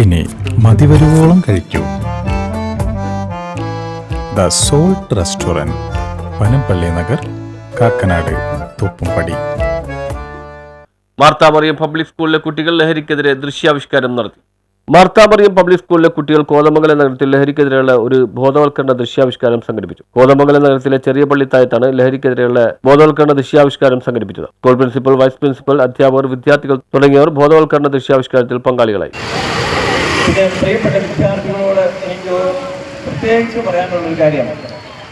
ഇനി മതിവരുവോളം കഴിക്കൂ. The salt restaurant, Panampilly Nagar, Kakkanad, Thoppumpady. Marthamariyam public സ്കൂളിലെ കുട്ടികൾ ലഹരിക്കെതിരെ ദൃശ്യാവിഷ്കാരം നടത്തി. മാർത്താമറിയം പബ്ലിക് സ്കൂളിലെ കുട്ടികൾ കോതമംഗലം നഗരത്തിൽ ലഹരിക്കെതിരെയുള്ള ഒരു ബോധവൽക്കരണ ദൃശ്യാവിഷ്കാരം സംഘടിപ്പിച്ചു. കോതമംഗലം നഗരത്തിലെ ചെറിയ പള്ളിത്തായത്താണ് ലഹരിക്കെതിരെയുള്ള ബോധവൽക്കരണ ദൃശ്യാവിഷ്കാരം സംഘടിപ്പിച്ചത്. സ്കൂൾ പ്രിൻസിപ്പൽ, വൈസ് പ്രിൻസിപ്പൽ, അധ്യാപകർ, വിദ്യാർത്ഥികൾ തുടങ്ങിയവർ ബോധവൽക്കരണ ദൃശ്യാവിഷ്കാരത്തിൽ പങ്കാളികളായി. പ്രിയപ്പെട്ട വിദ്യാർത്ഥികളോട് എനിക്ക് പ്രത്യേകിച്ച് പറയാനുള്ളൊരു കാര്യം,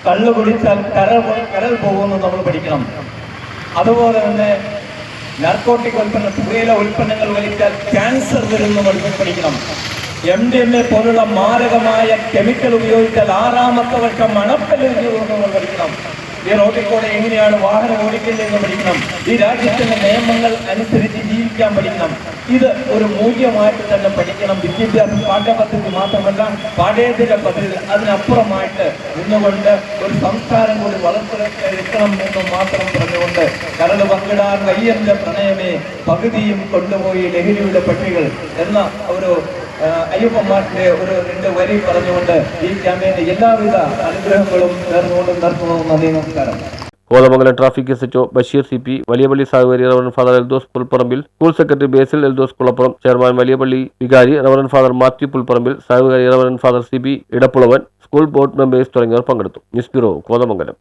കള്ള് കുടിച്ചാൽ കരൾ പോകുമെന്ന് നമ്മൾ പഠിക്കണം. അതുപോലെ തന്നെ നാർക്കോട്ടിക് ഉൽപ്പന്നം, പുകയില ഉൽപ്പന്നങ്ങൾ വലിച്ചാൽ ക്യാൻസർ വരുമെന്ന് പഠിക്കണം. MDMA പോലുള്ള മാരകമായ കെമിക്കൽ ഉപയോഗിച്ചാൽ 6ാമത്തെ വർഷം മണപ്പല്ല് നമ്മൾ പഠിക്കണം. ഈ റോഡിൽ കൂടെ എങ്ങനെയാണ് വാഹനം ഓടിക്കേണ്ടതെന്ന് പഠിക്കണം. ഈ രാജ്യത്തിന്റെ നിയമങ്ങൾ അനുസരിച്ച് ജീവിക്കാൻ പഠിക്കണം. ഇത് ഒരു മൂല്യമായിട്ട് തന്നെ പഠിക്കണം. വിദ്യാഭ്യാസം പാഠ്യപദ്ധതി മാത്രമല്ല, പാഠ്യേതര പദ്ധതി അതിനപ്പുറമായിട്ട് നിന്നുകൊണ്ട് ഒരു സംസ്കാരം കൂടി വളർത്തിയെടുക്കണം എന്ന് മാത്രം പറഞ്ഞുകൊണ്ട്, കരട് പങ്കിടാൻ വയ്യന്റെ പ്രണയമേ പകുതിയും കൊണ്ടുപോയി ലഹരിയുടെ പക്ഷികൾ എന്ന ഒരു അയ്യപ്പന്മാരുടെ ഒരു 2 വരി പറഞ്ഞുകൊണ്ട് ഈ ക്യാമ്പയിന്റെ എല്ലാവിധ അനുഗ്രഹങ്ങളും നേർന്നുകൊണ്ട് നിർത്തുന്നു. നന്ദി, നമസ്കാരം. Kothamangalam traffic SHO Basheer CP, Valiyapally സാഹുകാരി reverend father Eldos Pulparambil, school secretary Basil Eldos Kulappuram, chairman Valiyapally വികാരി റവറൻ ഫാദർ മാത്യു പുൽപ്പറമ്പിൽ, സാഹുകാരി reverend father CB Edappulavan, school board members തുടങ്ങിയവർ പങ്കെടുത്തു. News bureau, Kothamangalam.